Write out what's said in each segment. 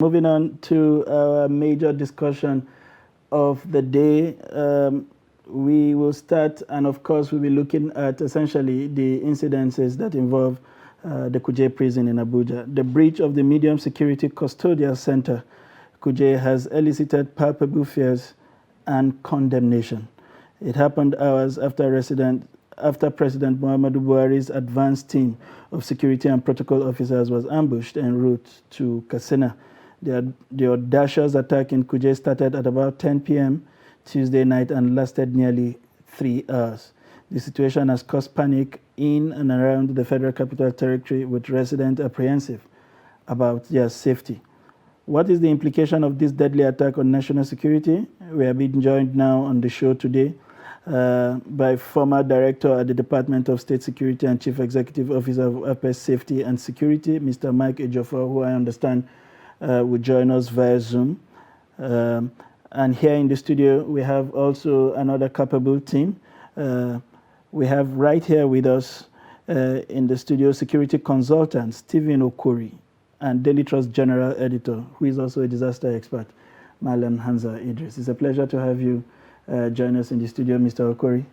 Moving on to our major discussion of the day, we will start, and of course, we'll be looking at essentially the incidences that involve the Kuje prison in Abuja. The breach of the medium security custodial center, Kuje, has elicited palpable fears and condemnation. It happened hours after President Muhammadu Buhari's advanced team of security and protocol officers was ambushed en route to Katsina. The audacious attack in Kuje started at about 10 p.m. Tuesday night and lasted nearly 3 hours. The situation has caused panic in and around the Federal Capital Territory, with residents apprehensive about their safety. What is the implication of this deadly attack on national security? We are being joined now on the show today by former director at the Department of State Security and Chief Executive Officer of Airport Safety and Security, Mr. Mike Ejiofor, who I understand will join us via Zoom. And here in the studio, we have also another capable team. We have right here with us in the studio security consultant Stephen Okori and Daily Trust General Editor, who is also a disaster expert, Malam Hanza Idris. It's a pleasure to have you join us in the studio, Mr. Okori.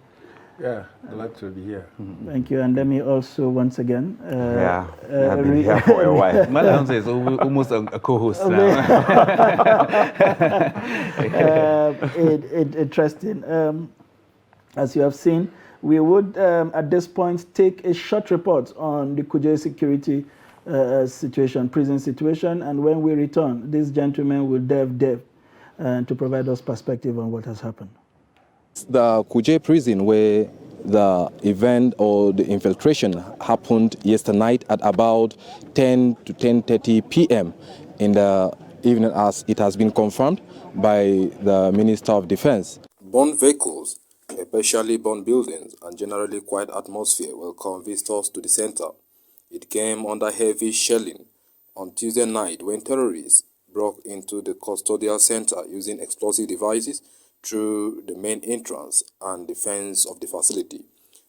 Yeah, glad to be here. Thank you. And let me also once again... I've been here for a while. Malam is almost a co-host now. Interesting. As you have seen, we would, at this point, take a short report on the Kuje security situation, prison situation, and when we return, this gentleman will delve to provide us perspective on what has happened. The Kuje prison, where the event or the infiltration happened yesterday night at about 10 to 10:30 p.m. in the evening, as it has been confirmed by the Minister of Defense. Burned vehicles, especially burned buildings, and generally quiet atmosphere welcome visitors to the center. It came under heavy shelling on Tuesday night when terrorists broke into the custodial center using explosive devices through the main entrance and defense of the facility.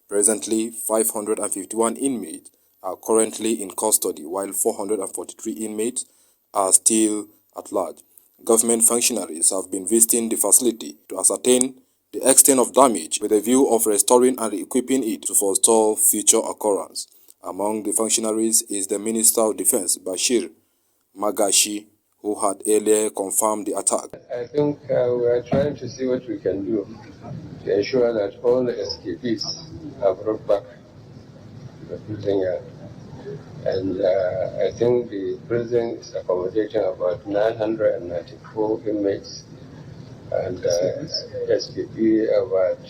Presently, 551 inmates are currently in custody, while 443 inmates are still at large. Government functionaries have been visiting the facility to ascertain the extent of damage with a view of restoring and equipping it to forestall future occurrence. Among the functionaries is the Minister of Defense, Bashir Magashi, who had earlier confirmed the attack. I think we are trying to see what we can do to ensure that all the escapees are brought back to the prison yard. And I think the prison is accommodating about 994 inmates, and SKP about,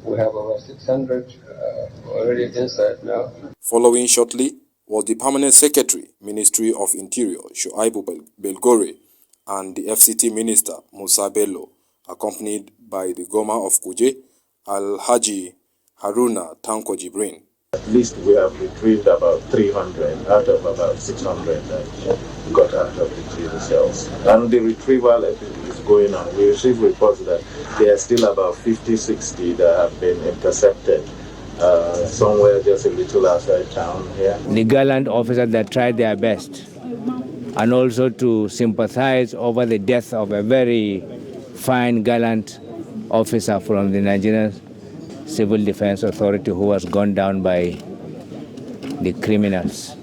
we have about 600 already inside now. Following shortly was the Permanent Secretary, Ministry of Interior, Shuaibu Belgore, and the FCT Minister, Musa Bello, accompanied by the Goma of Kuje, Al-Haji Haruna Tanko Jibrin. At least we have retrieved about 300 out of about 600 that got out of the prison cells. And the retrieval is going on. We received reports that there are still about 50, 60 that have been intercepted. Somewhere just a little outside town here. The gallant officers that tried their best, and also to sympathize over the death of a very fine, gallant officer from the Nigerian Civil Defense Authority who was gunned down by the criminals.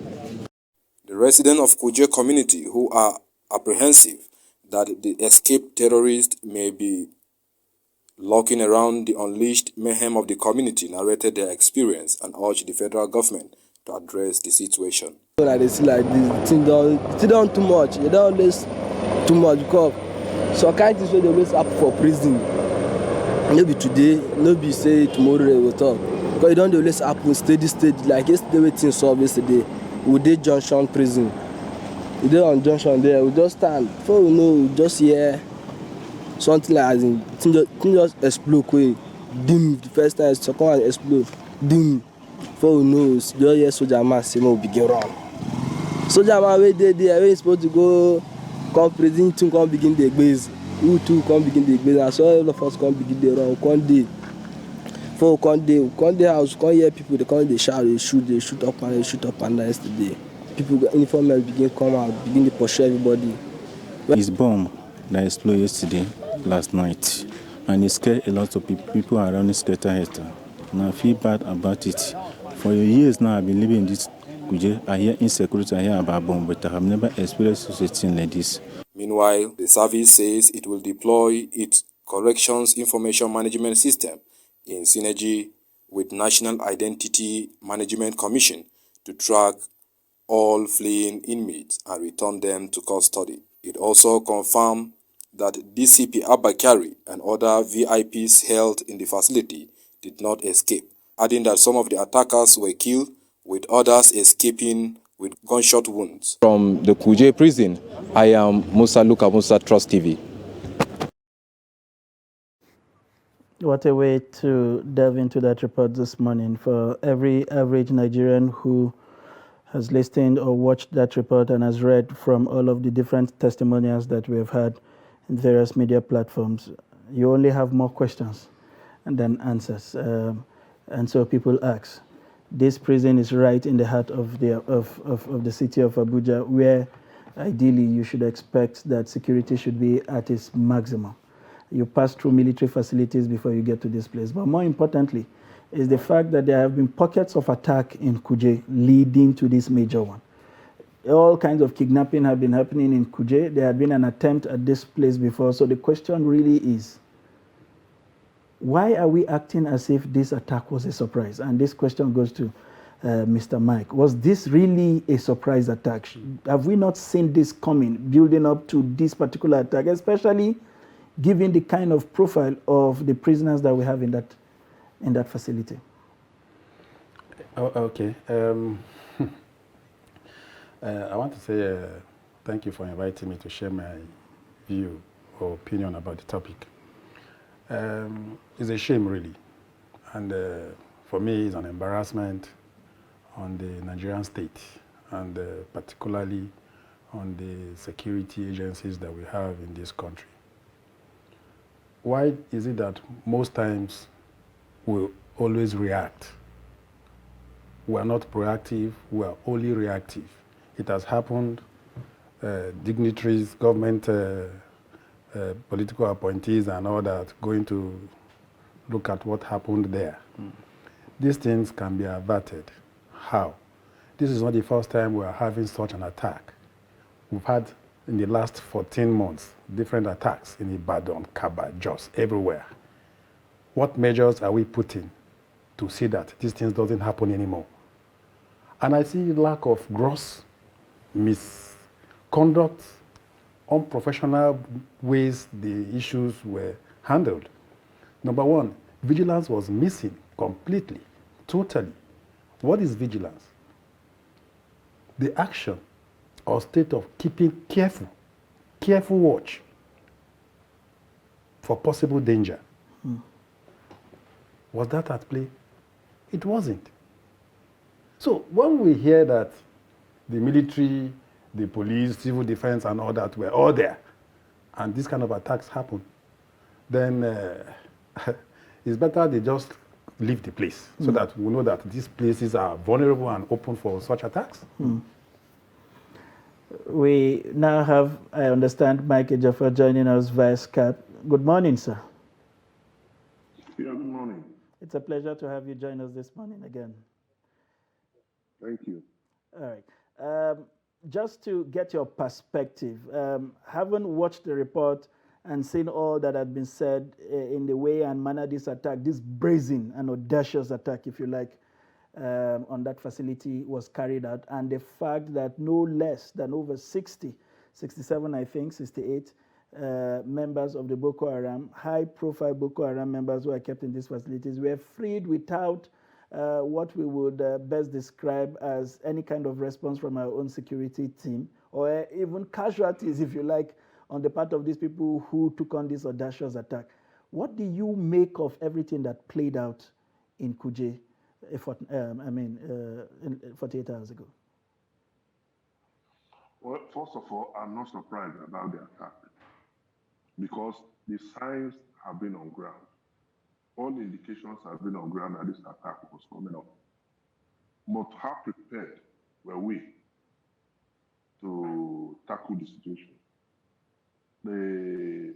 The residents of Kuje community who are apprehensive that the escaped terrorists may be lurking around the unleashed mayhem of the community narrated their experience and urged the federal government to address the situation. Like they see like this, thing don't too much. You don't always too much because so kind things they always up for prison. Maybe today, maybe say tomorrow they will talk. Because it don't always happen steady. Like yesterday we things solved yesterday. We did Junction prison. We did on Junction there. We just stand. Before we know, we just hear something like thing just explode quick. Dim. The first time second one explode. Dim. Before we know, just hear soldier man say we begin run. Soldier man wait there. We supposed to go come prison to come begin the base. We too come begin the base. And so all of us come begin the run. One day. Before we come day house, we come hear people they come they shout, they shoot up and down yesterday. people, uniformed men begin come out, begin to pursue everybody. It's bomb that exploded yesterday, last night, and it scared a lot of people. People are running scatter. And I feel bad about it. For years now, I've been living in this Kuje. I hear insecurity, I hear about bomb, but I have never experienced such a thing like this. Meanwhile, the service says it will deploy its corrections information management system in synergy with National Identity Management Commission to track all fleeing inmates and return them to custody. It also confirmed that DCP Abakari and other VIPs held in the facility did not escape, adding that some of the attackers were killed, with others escaping with gunshot wounds. From the Kuje prison, I am Musa Luka Musa, Trust TV. What a way to delve into that report this morning. For every average Nigerian who has listened or watched that report and has read from all of the different testimonials that we have had in various media platforms, you only have more questions than answers. And so people ask. This prison is right in the heart of the city of Abuja, where ideally you should expect that security should be at its maximum. You pass through military facilities before you get to this place. But more importantly, is the fact that there have been pockets of attack in Kuje leading to this major one. All kinds of kidnapping have been happening in Kuje. There had been an attempt at this place before. So the question really is, why are we acting as if this attack was a surprise? And this question goes to Mr. Mike. Was this really a surprise attack? Have we not seen this coming, building up to this particular attack, especially given the kind of profile of the prisoners that we have in that facility? Oh, okay. I want to say thank you for inviting me to share my view or opinion about the topic. It's a shame, really. And for me, it's an embarrassment on the Nigerian state, and particularly on the security agencies that we have in this country. Why is it that most times we always react? We are not proactive, we are only reactive. It has happened, dignitaries, government, political appointees and all that going to look at what happened there. These things can be averted. How? This is not the first time we are having such an attack. We've had, in the last 14 months, different attacks in Ibadan, Kaba, Jos, everywhere. What measures are we putting to see that these things doesn't happen anymore? And I see lack of gross misconduct, unprofessional ways the issues were handled. Number one, vigilance was missing completely, totally. What is vigilance? The action or state of keeping careful watch for possible danger. Was that at play? It wasn't. So when we hear that the military, the police, civil defense and all that were all there, and this kind of attacks happen, then it's better they just leave the place so that we know that these places are vulnerable and open for such attacks. We now have, I understand, Mike Ejiofor joining us via Skype. Good morning, sir. Yeah, good morning. It's a pleasure to have you join us this morning again. Thank you. All right. Just to get your perspective, having watched the report and seen all that had been said in the way and manner this attack, this brazen and audacious attack, if you like, on that facility was carried out, and the fact that no less than over 67, I think, 68 members of the Boko Haram, high-profile Boko Haram members who are kept in these facilities, were freed without what we would best describe as any kind of response from our own security team, or even casualties, if you like, on the part of these people who took on this audacious attack. What do you make of everything that played out in Kuje, 48 hours ago? Well, first of all, I'm not surprised about the attack because the signs have been on ground. All the indications have been on ground that this attack was coming up. But how prepared were we to tackle the situation. We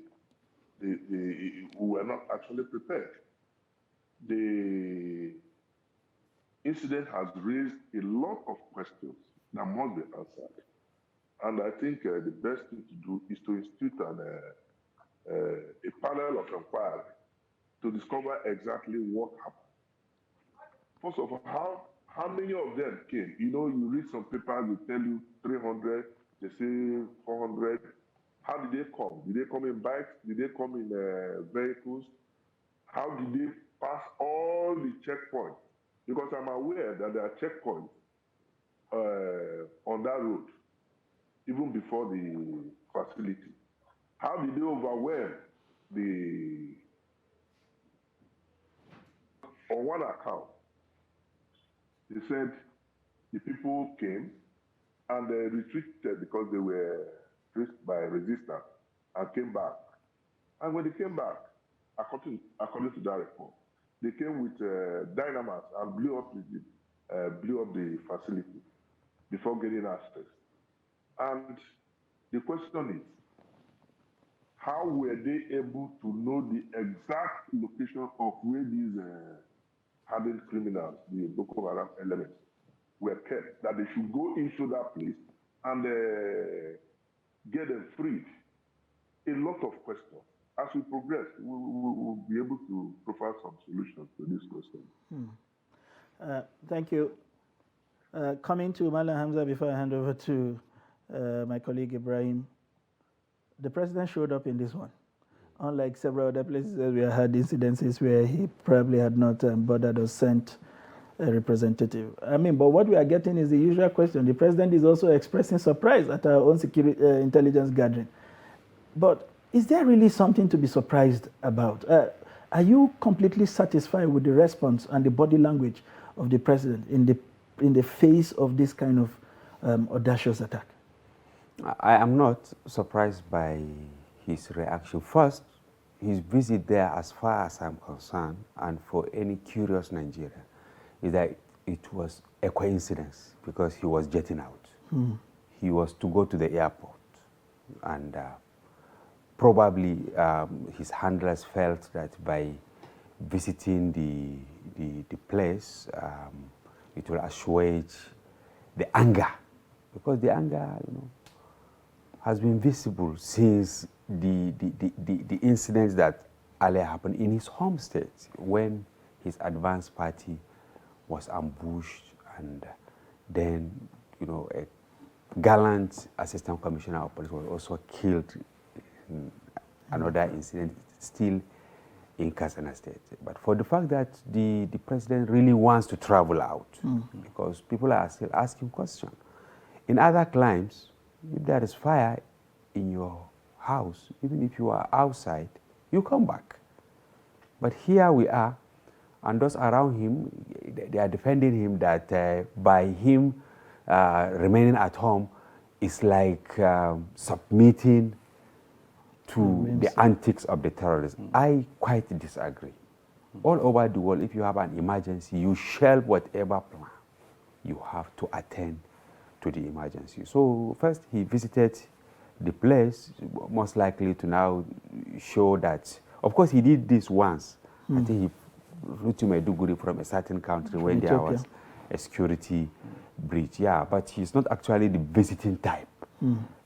were not actually prepared. The incident has raised a lot of questions that must be answered. And I think the best thing to do is to institute a panel of inquiry to discover exactly what happened. First of all, how many of them came? You know, you read some papers, they tell you 300, they say 400. How did they come? Did they come in bikes? Did they come in vehicles? How did they pass all the checkpoints? Because I'm aware that there are checkpoints on that road, even before the facility. How did they overwhelm the... On one account, they said the people came and they retreated because they were faced by resistance and came back. And when they came back, according to that report, they came with dynamite and blew up the facility before getting access. And the question is, how were they able to know the exact location of where these hardened criminals, the Boko Haram elements, were kept, that they should go into that place and get them freed? A lot of questions. As we progress, we'll be able to provide some solutions to this question. Thank you. Coming to Malam Hamza before I hand over to my colleague Ibrahim, the president showed up in this one. Unlike several other places where we had incidences where he probably had not bothered or sent a representative. I mean, but what we are getting is the usual question. The president is also expressing surprise at our own security intelligence gathering. But is there really something to be surprised about? Are you completely satisfied with the response and the body language of the president in the face of this kind of audacious attack? I am not surprised by his reaction. First, his visit there, as far as I'm concerned, and for any curious Nigerian, is that it was a coincidence because he was jetting out. He was to go to the airport, and probably his handlers felt that by visiting the place, it will assuage the anger, because the anger, has been visible since the incidents that earlier happened in his home state when his advance party was ambushed, and then, a gallant assistant commissioner of police was also killed in another incident still in Katsina State. But for the fact that the president really wants to travel out, because people are still asking questions. In other climes, if there is fire in your house, even if you are outside, you come back. But here we are, and those around him, they are defending him that by him remaining at home is like submitting to the antics of the terrorists. I quite disagree. All over the world, if you have an emergency, you shelve whatever plan you have to attend to the emergency. So first he visited the place, most likely to now show that, of course he did this once. I think he flew to Maiduguri from a certain country when there was a security breach. Yeah, but he's not actually the visiting type,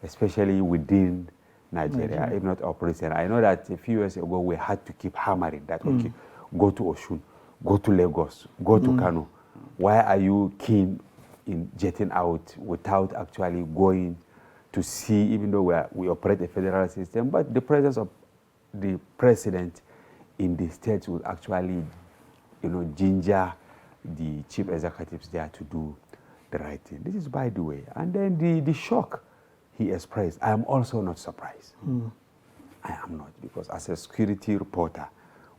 especially within Nigeria, if not operating. I know that a few years ago we had to keep hammering that, okay, go to Osun, go to Lagos, go to Kano. Why are you keen in jetting out without actually going to see, even though we operate a federal system, but the presence of the president in the states will actually, ginger the chief executives there to do the right thing. This is by the way. And then the shock he expressed, I am also not surprised. I am not, because as a security reporter,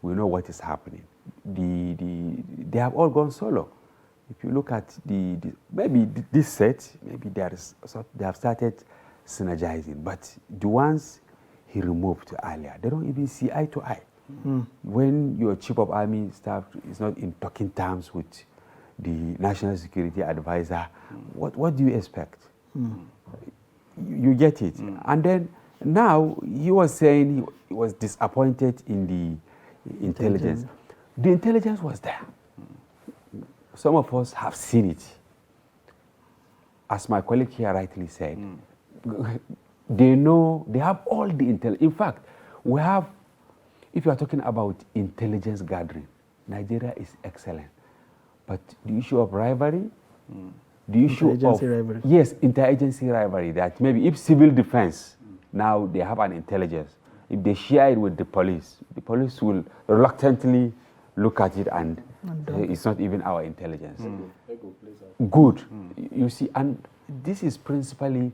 we know what is happening. They have all gone solo. If you look at maybe this set, maybe they have started synergizing, but the ones he removed earlier, they don't even see eye to eye. When your chief of army staff is not in talking terms with the national security advisor, what do you expect? You get it? And then now he was saying he was disappointed in the intelligence. The intelligence was there. Some of us have seen it. As my colleague here rightly said, they know, they have all the intelligence. In fact, we have, if you are talking about intelligence gathering, Nigeria is excellent. But the issue of rivalry, the issue of rivalry. Yes, interagency rivalry, that maybe if civil defense, now they have an intelligence, if they share it with the police will reluctantly look at it and it's not even our intelligence. Good. You see, and this is principally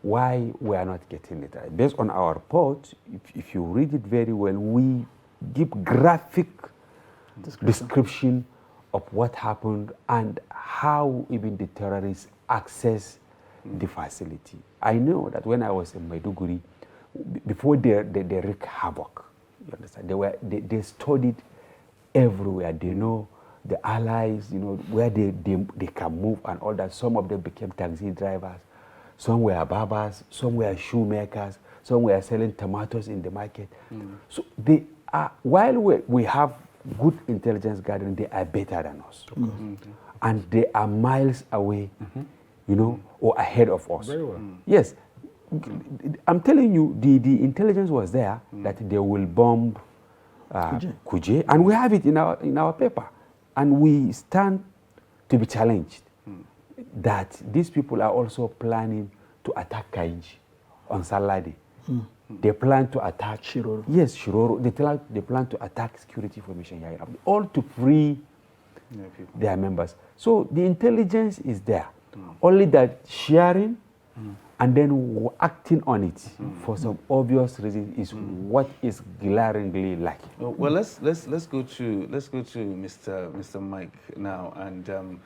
why we are not getting it right. Based on our report, if you read it very well, we give graphic description of what happened and how even the terrorists access the facility. I know that when I was in Maiduguri, before they wreak havoc, you understand, they studied everywhere. They know the allies, you know, where they can move and all that. Some of them became taxi drivers, some were barbers, some were shoemakers, some were selling tomatoes in the market. So they are, while we have good intelligence gathering, they are better than us. And they are miles away, you know, or ahead of us. Very well. Yes. I'm telling you, the intelligence was there that they will bomb Kuje, and we have it in our paper. And we stand to be challenged that these people are also planning to attack Kainji on Saladi. They plan to attack Shiroro. Yes, Shiroro. They plan to attack security formation here, all to free their members. So the intelligence is there. Only that sharing and then acting on it for some obvious reason is what is glaringly lacking. Well, let's go to Mr. Mike now, and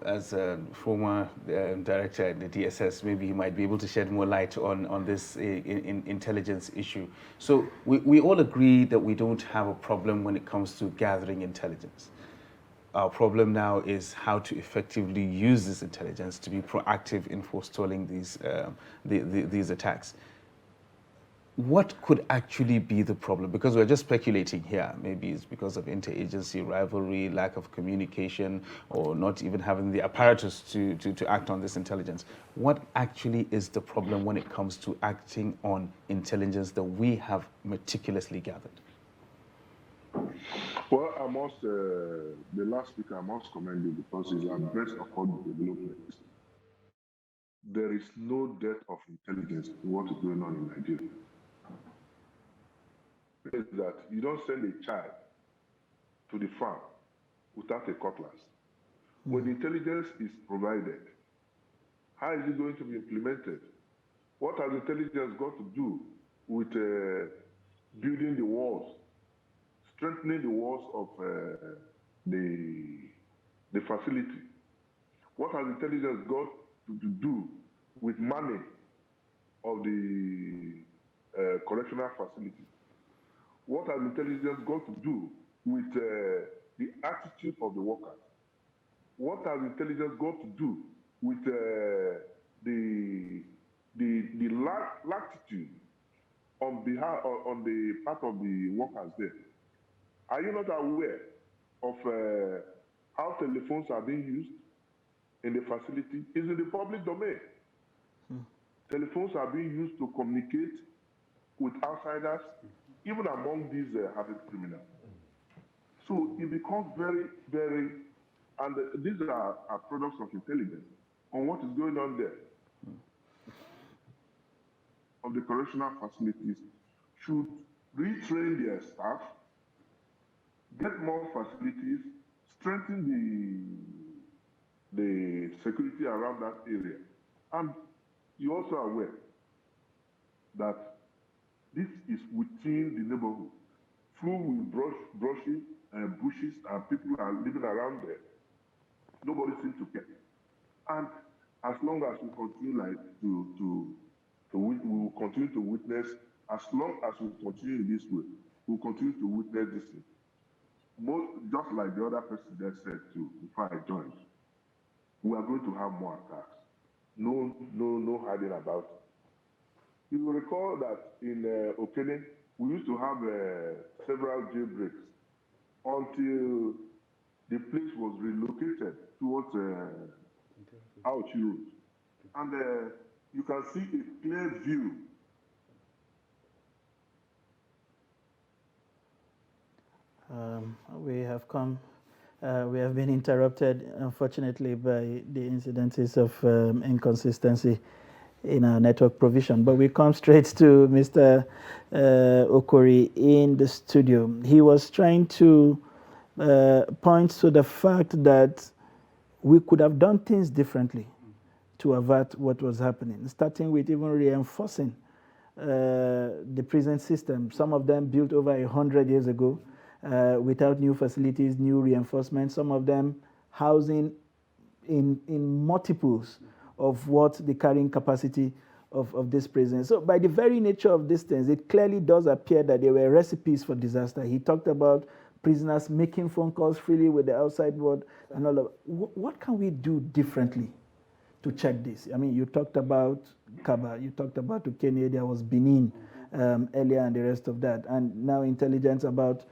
as a former director at the DSS, maybe he might be able to shed more light on this intelligence issue. So we all agree that we don't have a problem when it comes to gathering intelligence. Our problem now is how to effectively use this intelligence to be proactive in forestalling these attacks. What could actually be the problem? Because we're just speculating here. Maybe it's because of interagency rivalry, lack of communication, or not even having the apparatus to act on this intelligence. What actually is the problem when it comes to acting on intelligence that we have meticulously gathered? Well, I must, the last speaker, I must commend you because he's addressed upon development. There is no depth of intelligence in what is going on in Nigeria. Is that you don't send a child to the farm without a cutlass. When the intelligence is provided, how is it going to be implemented? What has intelligence got to do with building the walls, strengthening the walls of the facility? What has intelligence got to do with money of the correctional facility? What has intelligence got to do with the attitude of the workers? What has intelligence got to do with the latitude on the part of the workers there? Are you not aware of how telephones are being used in the facility? It's in the public domain. Telephones are being used to communicate with outsiders, even among these hardened criminals. So it becomes very, very, and these are products of intelligence on what is going on there. Of the correctional facilities should retrain their staff, get more facilities, strengthen the security around that area. And you're also aware that this is within the neighborhood, full with bushes and people are living around there. Nobody seems to care. And as long as we continue we will continue to witness, as long as we continue in this way, we'll continue to witness this thing. Just like the other person that said too, before I joined, we are going to have more attacks. no hiding about it. You will recall that in Okene, we used to have several jailbreaks until the place was relocated towards Auchi Road. And you can see a clear view. We have come, we have been interrupted, unfortunately, by the incidences of inconsistency in our network provision. But we come straight to Mr. Okori in the studio. He was trying to point to the fact that we could have done things differently to avert what was happening, starting with even reinforcing the prison system, some of them built over 100 years ago, without new facilities, new reinforcements, some of them housing in multiples of what the carrying capacity of this prison. So by the very nature of these things, it clearly does appear that there were recipes for disaster. He talked about prisoners making phone calls freely with the outside world and all of what can we do differently to check this? I mean, you talked about Kaba, you talked about Ukene, there was Benin earlier and the rest of that, and now intelligence about,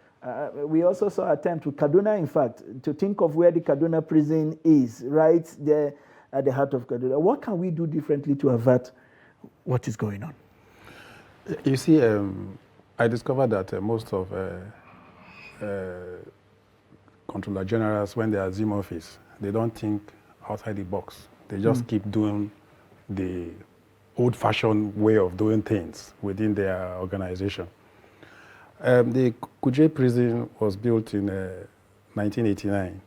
we also saw an attempt with Kaduna, in fact, to think of where the Kaduna prison is, right there at the heart of Kaduna. What can we do differently to avert what is going on? You see, I discovered that most of Controller Generals, when they assume office, they don't think outside the box. They just keep doing the old-fashioned way of doing things within their organization. The Kuje prison was built in 1989,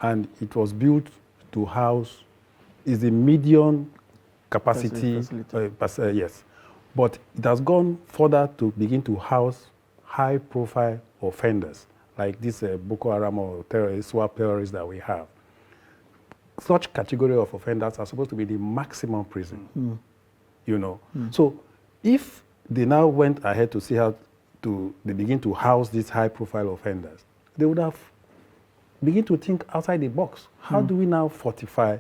and it was built to house, is a medium capacity, yes, but it has gone further to begin to house high-profile offenders, like this Boko Haram or swap terrorists that we have. Such category of offenders are supposed to be the maximum prison, you know. So if they now went ahead to see how they begin to house these high-profile offenders, they would have begin to think outside the box. How do we now fortify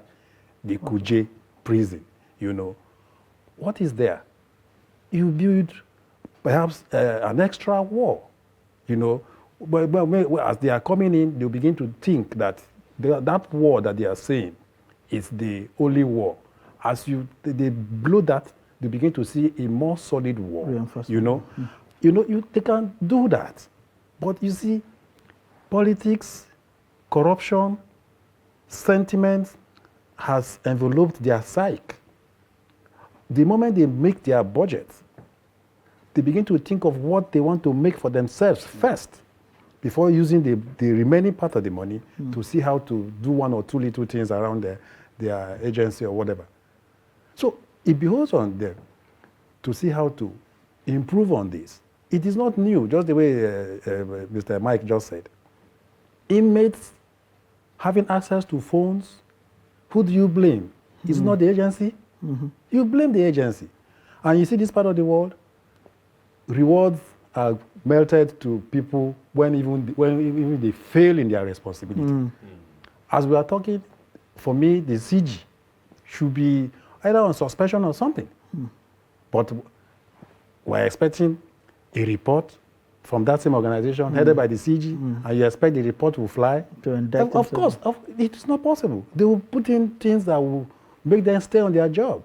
the Kuje prison, you know? What is there? You build perhaps an extra wall, you know. But as they are coming in, they'll begin to think that that wall that they are saying is the only wall. As they blow that, they begin to see a more solid wall, you know. They can do that. But you see, politics, corruption, sentiment has enveloped their psyche. The moment they make their budget, they begin to think of what they want to make for themselves first, before using the remaining part of the money to see how to do one or two little things around their agency or whatever. So it behoves on them to see how to improve on this. It is not new, just the way Mr. Mike just said. Inmates having access to phones, who do you blame? It's not the agency. You blame the agency. And you see this part of the world, rewards are melted to people when even they fail in their responsibility. As we are talking, for me, the CG should be either on suspension or something. But we're expecting a report from that same organization headed by the CG, and you expect the report will fly. Of course, it is not possible. They will put in things that will make them stay on their job.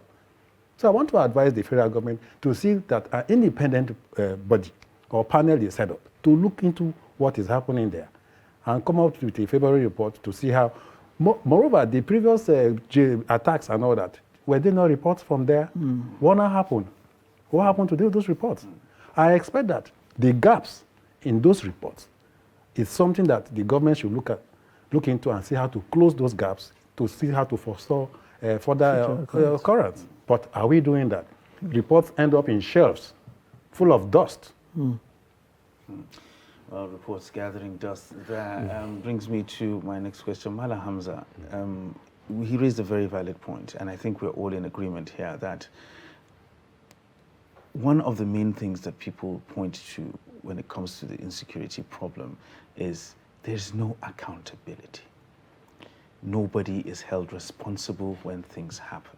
So I want to advise the federal government to see that an independent body or panel is set up to look into what is happening there and come up with a February report to see how. Moreover, the previous attacks and all that, were there no reports from there? What happened? What happened to those reports? I expect that the gaps in those reports is something that the government should look into and see how to close those gaps, to see how to forestall further occurrence. But are we doing that? Reports end up in shelves full of dust. Well, reports gathering dust. That brings me to my next question. Mala Hamza, he raised a very valid point, and I think we're all in agreement here that one of the main things that people point to when it comes to the insecurity problem is there's no accountability. Nobody is held responsible when things happen.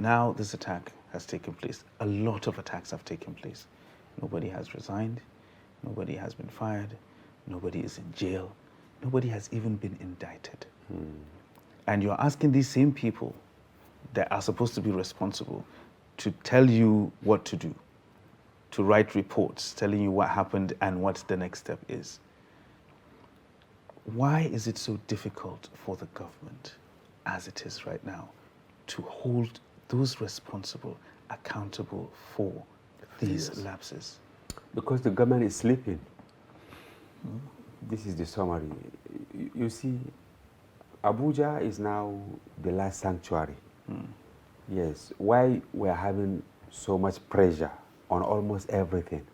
Now this attack has taken place. A lot of attacks have taken place. Nobody has resigned. Nobody has been fired. Nobody is in jail. Nobody has even been indicted. And you're asking these same people that are supposed to be responsible to tell you what to do, to write reports telling you what happened and what the next step is. Why is it so difficult for the government, as it is right now, to hold those responsible accountable for these lapses? Because the government is sleeping. This is the summary. You see, Abuja is now the last sanctuary. Yes, why we're having so much pressure on almost everything,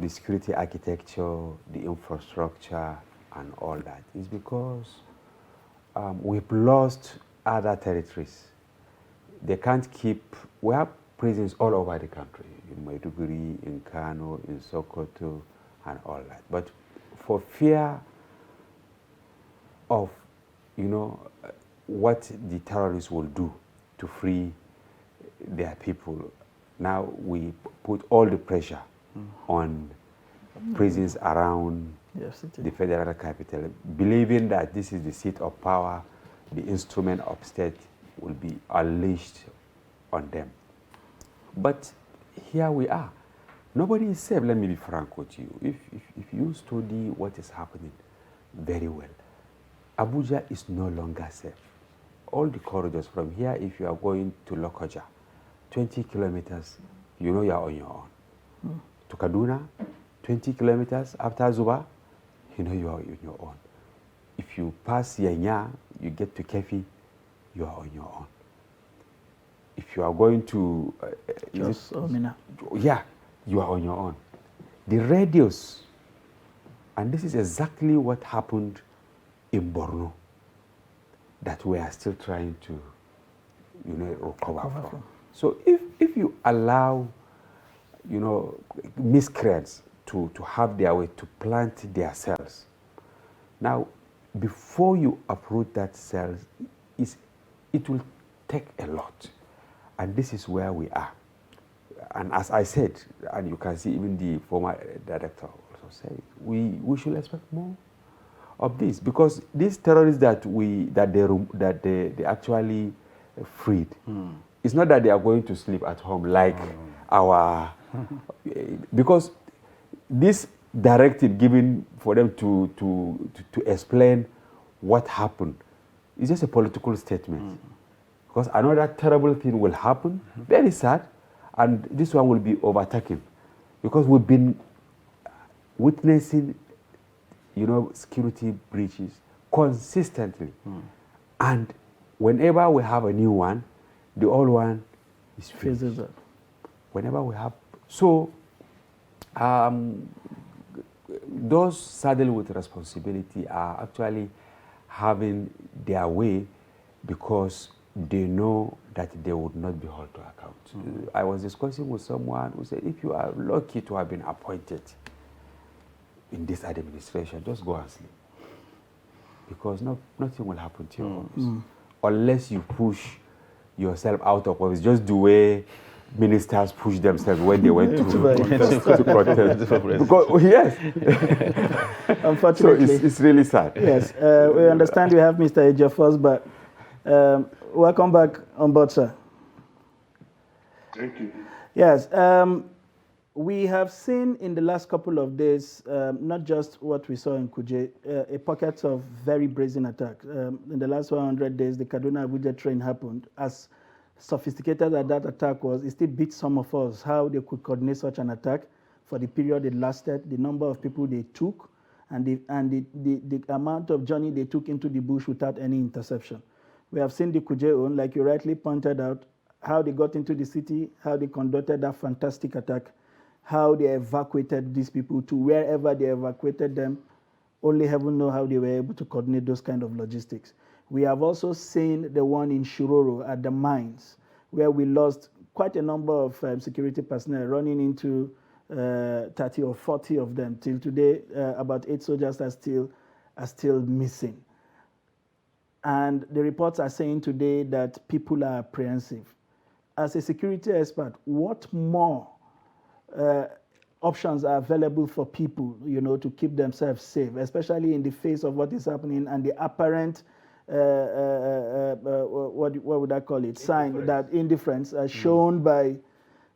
the security architecture, the infrastructure, and all that, is because we've lost other territories. They can't keep, we have prisons all over the country, in Maiduguri, in Kano, in Sokoto, and all that. But for fear of, what the terrorists will do to free their people, now we put all the pressure on prisons around the federal capital, believing that this is the seat of power, the instrument of state will be unleashed on them. But here we are. Nobody is safe. Let me be frank with you. If you study what is happening very well, Abuja is no longer safe. All the corridors from here, if you are going to Lokoja, 20 kilometers, you are on your own. To Kaduna, 20 kilometers after Zuba, you are on your own. If you pass Yanya, you get to Kefi, you are on your own. If you are going to... yeah, you are on your own. The radius, and this is exactly what happened in Borno, that we are still trying to, recover from. So if you allow, miscreants to have their way, to plant their cells, now, before you uproot that cell, it will take a lot. And this is where we are. And as I said, and you can see even the former director also said, we should expect more of this, because these terrorists that they actually freed, it's not that they are going to sleep at home like our, because this directive given for them to explain what happened is just a political statement. Because another terrible thing will happen, very sad, and this one will be overtaken. Because we've been witnessing, security breaches consistently. And whenever we have a new one, the old one is fizzled up. Whenever we have... So, those saddled with responsibility are actually having their way because they know that they would not be held to account. I was discussing with someone who said, if you are lucky to have been appointed in this administration, just go and sleep. Because nothing will happen to your office. Unless you push yourself out of office, just the way ministers push themselves when they went to protest. Because, yes. Unfortunately. So it's really sad. Yes. We understand we have Mr. Eja first, but welcome back on board, sir. Thank you. Yes. We have seen in the last couple of days, not just what we saw in Kuje, a pocket of very brazen attacks. In the last 100 days, the Kaduna-Abuja train happened. As sophisticated as that attack was, it still beats some of us how they could coordinate such an attack for the period it lasted, the number of people they took, and the amount of journey they took into the bush without any interception. We have seen the Kuje own, like you rightly pointed out, how they got into the city, how they conducted that fantastic attack, how they evacuated these people to wherever they evacuated them. Only heaven knows how they were able to coordinate those kind of logistics. We have also seen the one in Shiroro at the mines, where we lost quite a number of security personnel, running into 30 or 40 of them. Till today, about 8 soldiers are still missing. And the reports are saying today that people are apprehensive. as a security expert, what more options are available for people, to keep themselves safe, especially in the face of what is happening and the apparent, what would I call it, sign that indifference shown by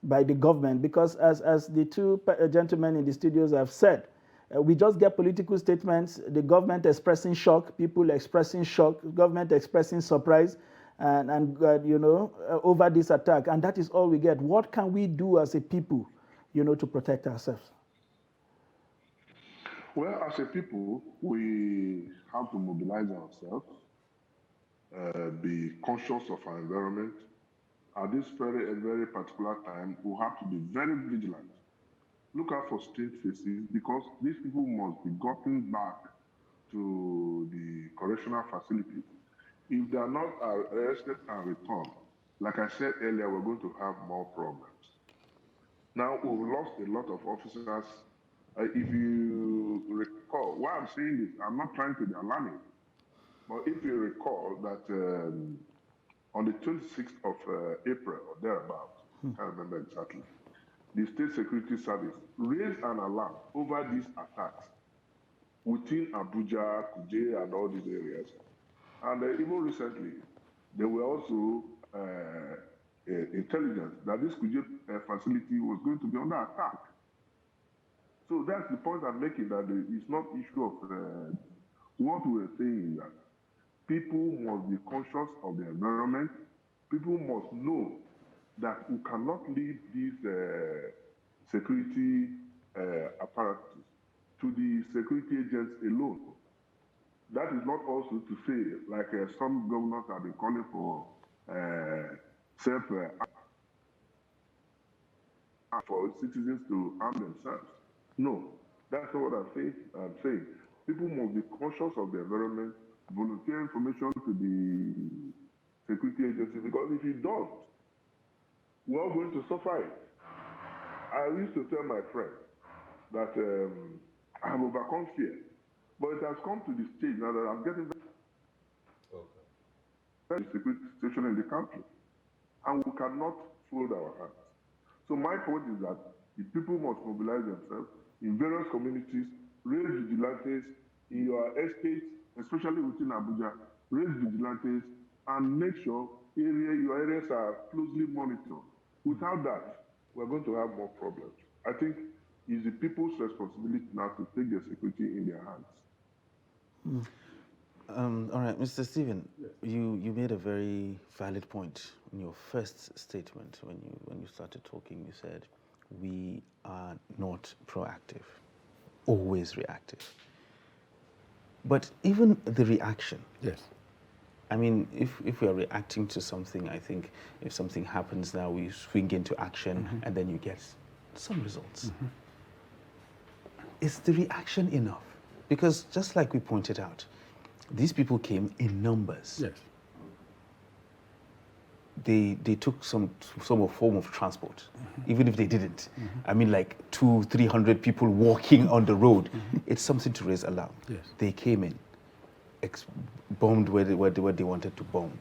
the government? Because as the two gentlemen in the studios have said, we just get political statements, the government expressing shock, people expressing shock, government expressing surprise, and over this attack, and that is all we get. What can we do as a people, to protect ourselves? Well, as a people, we have to mobilize ourselves, be conscious of our environment. At this very particular time, we have to be very vigilant. Look out for state faces, because these people must be gotten back to the correctional facilities. If they are not arrested and returned, like I said earlier, we're going to have more problems. Now, we've lost a lot of officers. If you recall, why I'm saying this, I'm not trying to be alarming, but if you recall that on the 26th of April or thereabouts, I can't remember exactly, the State Security Service raised an alarm over these attacks within Abuja, Kuje, and all these areas. And even recently, there were also intelligence that this Kuje facility was going to be under attack. So that's the point I'm making, that it's not issue of what we're saying, that people must be conscious of the environment. People must know that we cannot leave these security apparatus to the security agents alone. That is not also to say, like some governors have been calling for for citizens to arm themselves. No, that's not what I'm saying. People must be conscious of the environment, volunteer information to the security agency, because if you don't, we're all going to suffer it. I used to tell my friends that I have overcome fear, but it has come to the stage now that I'm getting very security situation in the country, and we cannot fold our hands. So my point is that the people must mobilize themselves in various communities, raise vigilantes in your estates, especially within Abuja, raise vigilantes and make sure your areas are closely monitored. Without that, we're going to have more problems. I think it's the people's responsibility now to take their security in their hands. All right, Mr. Stephen, yes. You made a very valid point in your first statement when you started talking. You said we are not proactive, always reactive. But even the reaction. Yes. I mean, if we are reacting to something, I think if something happens now, we swing into action, and then you get some results. Is the reaction enough? Because just like we pointed out, these people came in numbers. Yes. They took some form of transport, even if they didn't. I mean, like 200-300 people walking on the road. It's something to raise alarm. Yes. They came in, bombed where they wanted to bomb,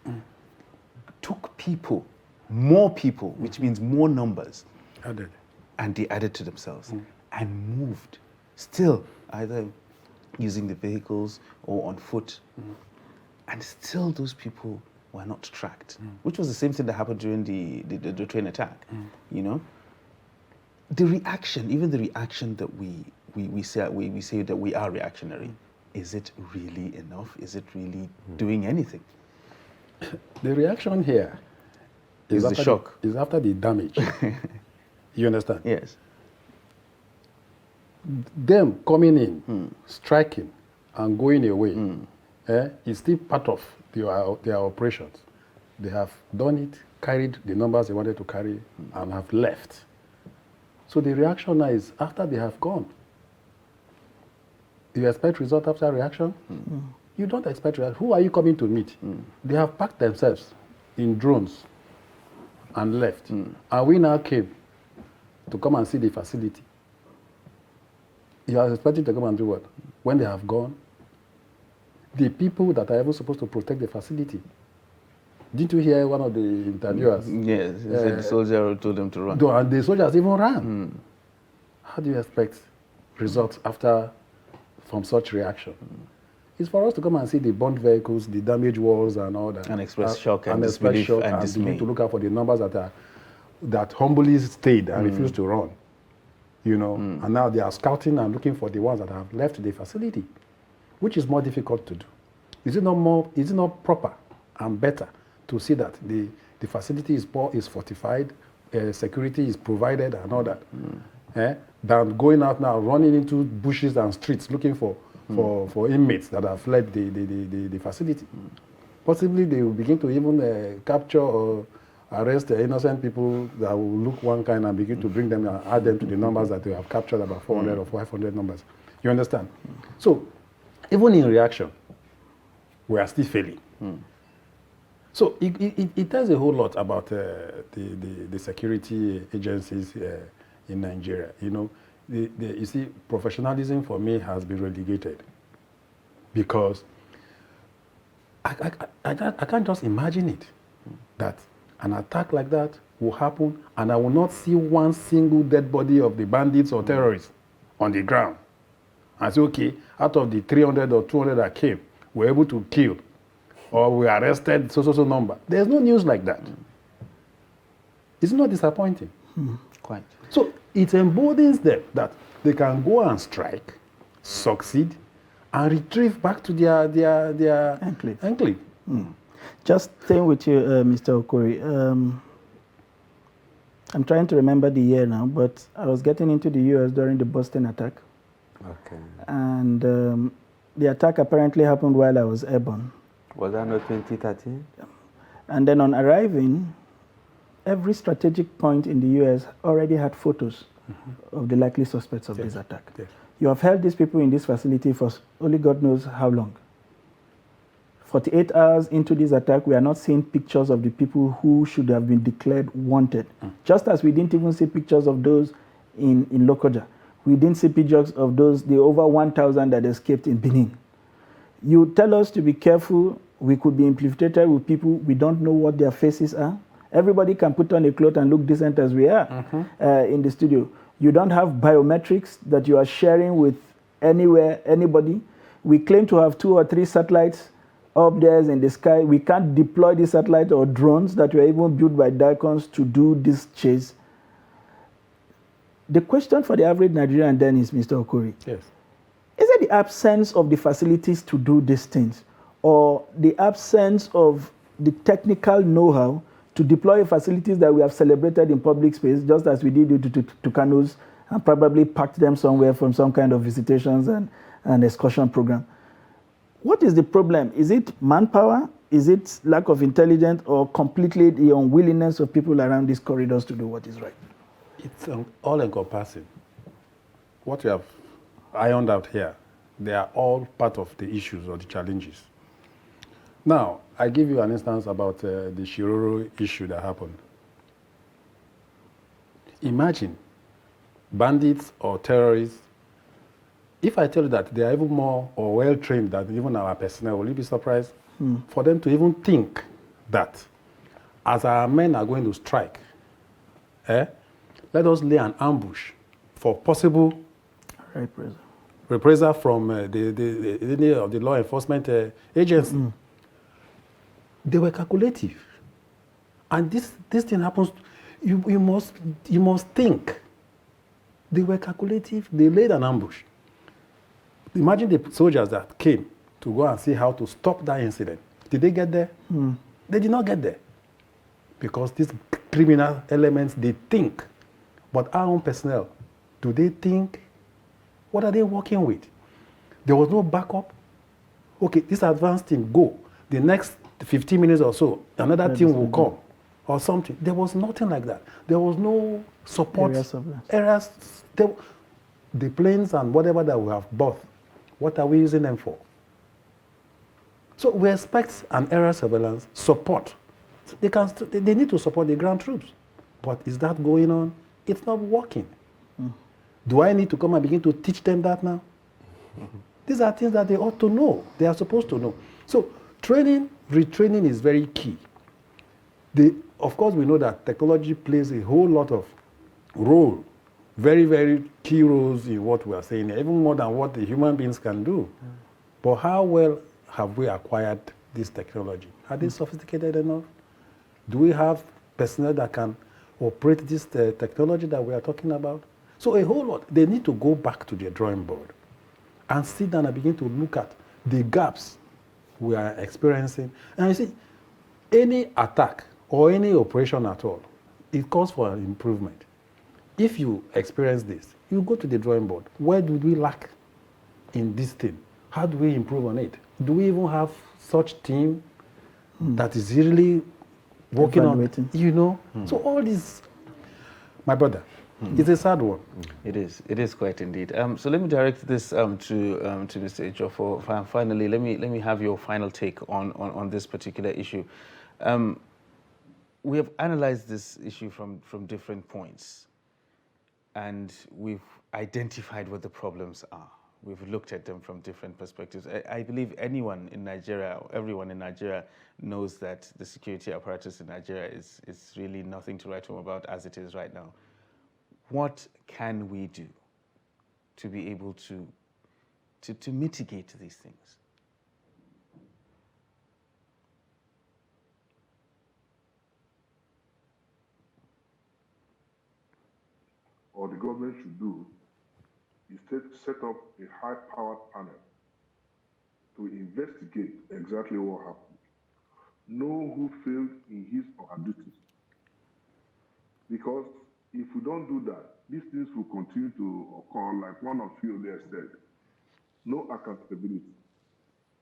took people, more people, which means more numbers, and they added to themselves and moved, still either using the vehicles or on foot, and still those people were not tracked, which was the same thing that happened during the train attack. You know, the reaction, even the reaction that we say that we are reactionary, is it really enough? Is it really doing anything? The reaction here is the shock. Is after the damage. You understand? Yes. Them coming in, striking, and going away is still part of their operations. They have done it, carried the numbers they wanted to carry, and have left. So the reaction now is after they have gone. You expect result after reaction? You don't expect reaction. Who are you coming to meet? They have packed themselves in drones and left. And we now came to come and see the facility. You are expecting to come and do what? When they have gone, the people that are even supposed to protect the facility Didn't you hear one of the interviewers? Yes, he said the soldier told them to run. And the soldiers even ran. How do you expect results from such reaction? It's for us to come and see the burnt vehicles, the damaged walls and all that. And express shock and disbelief and dismay. Begin to look out for the numbers that humbly stayed and refused to run. You know, and now they are scouting and looking for the ones that have left the facility, which is more difficult to do. Is it not proper and better to see that the facility is fortified, security is provided and all that, than going out now, running into bushes and streets looking for inmates that have fled the facility. Possibly they will begin to even capture or arrest innocent people that will look one kind and begin to bring them and add them to the numbers that they have captured, about 400 or 500 numbers. You understand? So even in reaction, we are still failing. So it tells a whole lot about the security agencies in Nigeria. You know, you see, professionalism for me has been relegated because I can't just imagine it, that an attack like that will happen and I will not see one single dead body of the bandits or terrorists on the ground. I say, okay, out of the 300 or 200 that came, we're able to kill or we arrested so number. There's no news like that. It's not disappointing. Quite. So it emboldens them that they can go and strike, succeed, and retrieve back to their enclave. Just staying with you, Mr. Okori. I'm trying to remember the year now, but I was getting into the U.S. during the Boston attack. Okay. And the attack apparently happened while I was airborne. Was that not 2013? And then on arriving, every strategic point in the U.S. already had photos of the likely suspects of this attack. Yes. You have held these people in this facility for only God knows how long. 48 hours into this attack, we are not seeing pictures of the people who should have been declared wanted. Just as we didn't even see pictures of those in Lokoja. We didn't see pictures of the over 1,000 that escaped in Benin. You tell us to be careful. We could be infiltrated with people. We don't know what their faces are. Everybody can put on a cloth and look decent as we are in the studio. You don't have biometrics that you are sharing with anybody. We claim to have 2 or 3 satellites up there in the sky. We can't deploy the satellite or drones that were even built by Dicons to do this chase. The question for the average Nigerian then is, Mr. Okori, Yes. is it the absence of the facilities to do these things or the absence of the technical know-how to deploy facilities that we have celebrated in public space, just as we did to Tucanos and probably packed them somewhere from some kind of visitations and excursion program? What is the problem? Is it manpower? Is it lack of intelligence or completely the unwillingness of people around these corridors to do what is right? It's all-encompassing. What you have ironed out here, they are all part of the issues or the challenges. Now, I give you an instance about the Shiroro issue that happened. Imagine bandits or terrorists. If I tell you that they are even more or well-trained than even our personnel, will you be surprised? For them to even think that as our men are going to strike, let us lay an ambush for possible reprisal from the law enforcement agency. They were calculative. And this thing happens, you must think. They were calculative, they laid an ambush. Imagine the soldiers that came to go and see how to stop that incident. Did they get there? They did not get there. Because these criminal elements, they think. But our own personnel, do they think? What are they working with? There was no backup. Okay, this advanced team, go. The next 15 minutes or so, another team will come or something. There was nothing like that. There was no support. Areas. The planes and whatever that we have bought, what are we using them for? So we expect an area surveillance support. They need to support the ground troops. But is that going on? It's not working. Do I need to come and begin to teach them that now? These are things that they ought to know. They are supposed to know. So training, retraining is very key. Of course, we know that technology plays a whole lot of role, very, very key roles in what we are saying, even more than what the human beings can do. But how well have we acquired this technology? Are they sophisticated enough? Do we have personnel that can operate this technology that we are talking about? So a whole lot. They need to go back to the drawing board and sit down and begin to look at the gaps we are experiencing. And you see, any attack or any operation at all, it calls for an improvement. If you experience this, you go to the drawing board. Where do we lack in this thing? How do we improve on it? Do we even have such team that is really working on it? You know? So all this, my brother, it's a sad one. It is quite indeed. So let me direct this to Mr. Ejiofor. Finally, let me have your final take on this particular issue. We have analyzed this issue from different points, and we've identified what the problems are. We've looked at them from different perspectives. I believe anyone in Nigeria, everyone in Nigeria knows that the security apparatus in Nigeria is really nothing to write home about as it is right now. What can we do to be able to mitigate these things? What the government should do is set up a high-powered panel to investigate exactly what happened, know who failed in his or her duties. Because if we don't do that, these things will continue to occur, like one of you there said, no accountability.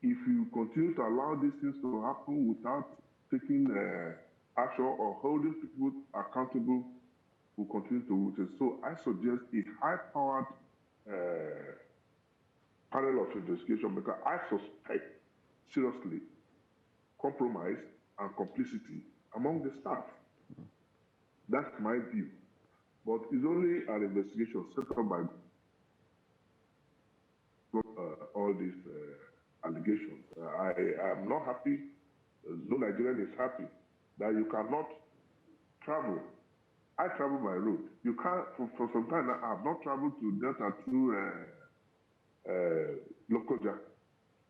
If you continue to allow these things to happen without taking action or holding people accountable, will continue to witness. So I suggest a high-powered panel of investigation, because I suspect, seriously, compromise and complicity among the staff. That's my view. But it's only an investigation set up by all these allegations. I am not happy, no Nigerian is happy, that you cannot travel. I travel by road. You can't, for some time I have not traveled to Delta through Lokoja.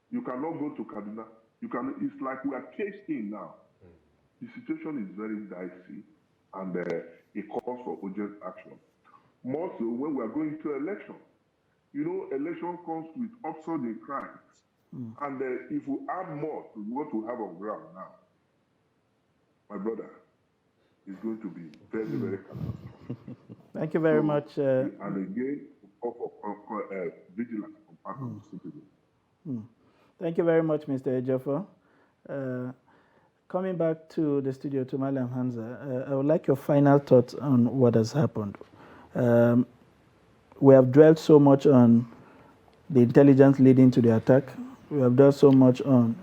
You cannot go to Kaduna. It's like we are caged in now. The situation is very dicey, and it calls for urgent action. More so when we are going to election. You know, election comes with upsurge in crimes. And if we add more to what we have on ground now, my brother, it's going to be very, very catastrophic. Thank you very much. And again, call for vigilance on part of the citizens. Thank you very much, Mr. Ejiofor. Coming back to the studio to Malam Hamza, I would like your final thoughts on what has happened. We have dwelt so much on the intelligence leading to the attack. We have dwelt so much on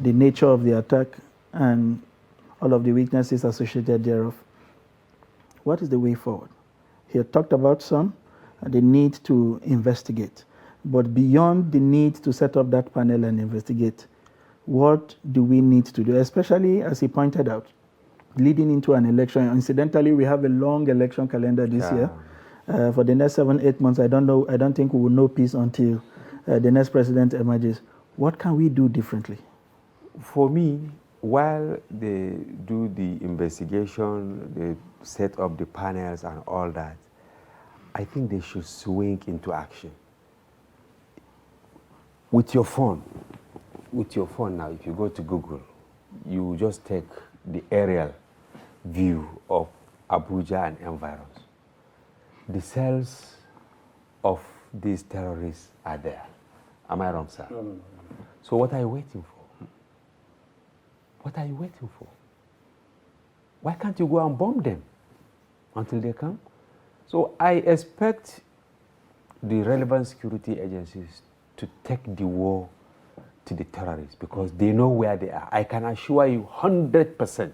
the nature of the attack and all of the weaknesses associated thereof. What is the way forward? He had talked about some, the need to investigate. But beyond the need to set up that panel and investigate, what do we need to do? Especially, as he pointed out, leading into an election. Incidentally, we have a long election calendar this year. For the next 7-8 months, I don't think we will know peace until the next president emerges. What can we do differently? For me, while they do the investigation, they set up the panels and all that, I think they should swing into action. With your phone now, if you go to Google, you just take the aerial view of Abuja and environs. The cells of these terrorists are there. Am I wrong, sir? No. So what are you waiting for? What are you waiting for? Why can't you go and bomb them until they come? So I expect the relevant security agencies to take the war to the terrorists because they know where they are. I can assure you 100%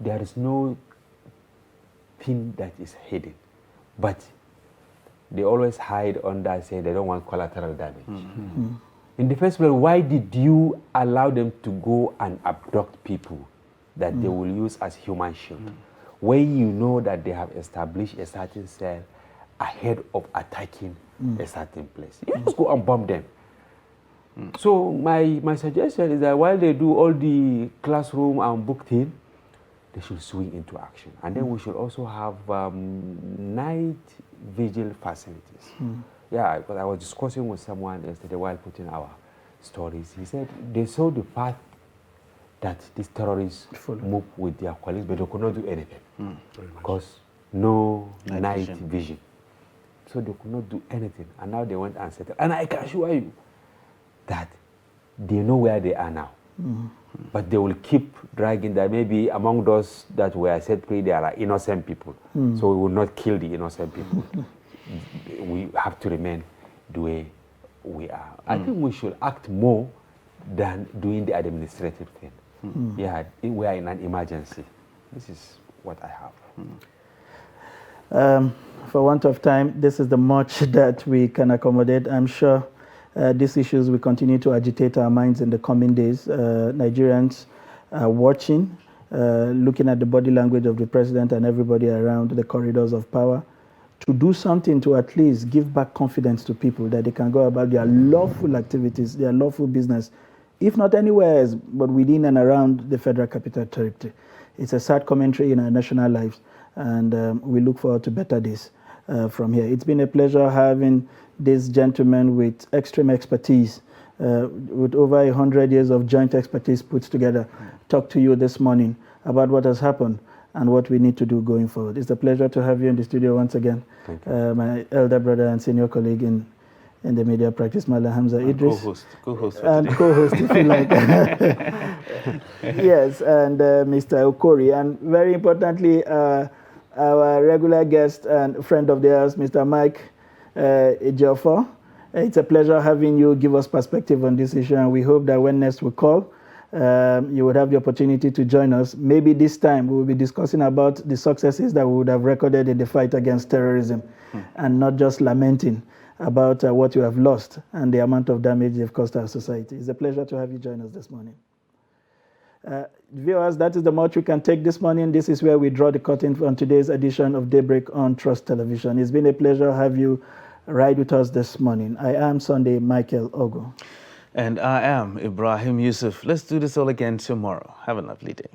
there is no thing that is hidden. But they always hide under saying they don't want collateral damage. In the first place, why did you allow them to go and abduct people that they will use as human shield. When you know that they have established a certain cell ahead of attacking a certain place, you just go and bomb them. So my suggestion is that while they do all the classroom and book thing, they should swing into action. And then we should also have night vigil facilities. Yeah, because I was discussing with someone yesterday while putting our stories. He said they saw the path that these terrorists move with their colleagues, but they could not do anything because no night vision. So they could not do anything. And now they went and settled. And I can assure you that they know where they are now. But they will keep dragging that. Maybe among those that were set free, there are innocent people. So we will not kill the innocent people. We have to remain the way we are. I think we should act more than doing the administrative thing. Yeah, we are in an emergency. This is what I have. For want of time, this is the much that we can accommodate. I'm sure these issues will continue to agitate our minds in the coming days. Nigerians are watching, looking at the body language of the president and everybody around the corridors of power, to do something to at least give back confidence to people that they can go about their lawful activities, their lawful business, if not anywhere else, but within and around the Federal Capital Territory. It's a sad commentary in our national lives, and we look forward to better days from here. It's been a pleasure having this gentleman with extreme expertise, with over 100 years of joint expertise put together, talk to you this morning about what has happened and what we need to do going forward. It's a pleasure to have you in the studio once again. My elder brother and senior colleague in the media practice, Mala Hamza Idris. Co-host and co-host, if you like. Yes, and Mr. Okori, and very importantly, our regular guest and friend of theirs, Mr. Mike Ejiofor. It's a pleasure having you give us perspective on this issue, and we hope that when next we call, you would have the opportunity to join us. Maybe this time we will be discussing about the successes that we would have recorded in the fight against terrorism, and not just lamenting about what you have lost and the amount of damage they've caused our society. It's a pleasure to have you join us this morning. Viewers, that is the much we can take this morning. This is where we draw the curtain on today's edition of Daybreak on Trust Television. It's been a pleasure to have you ride with us this morning. I am Sunday Michael Ogo. And I am Ibrahim Yusuf. Let's do this all again tomorrow. Have a lovely day.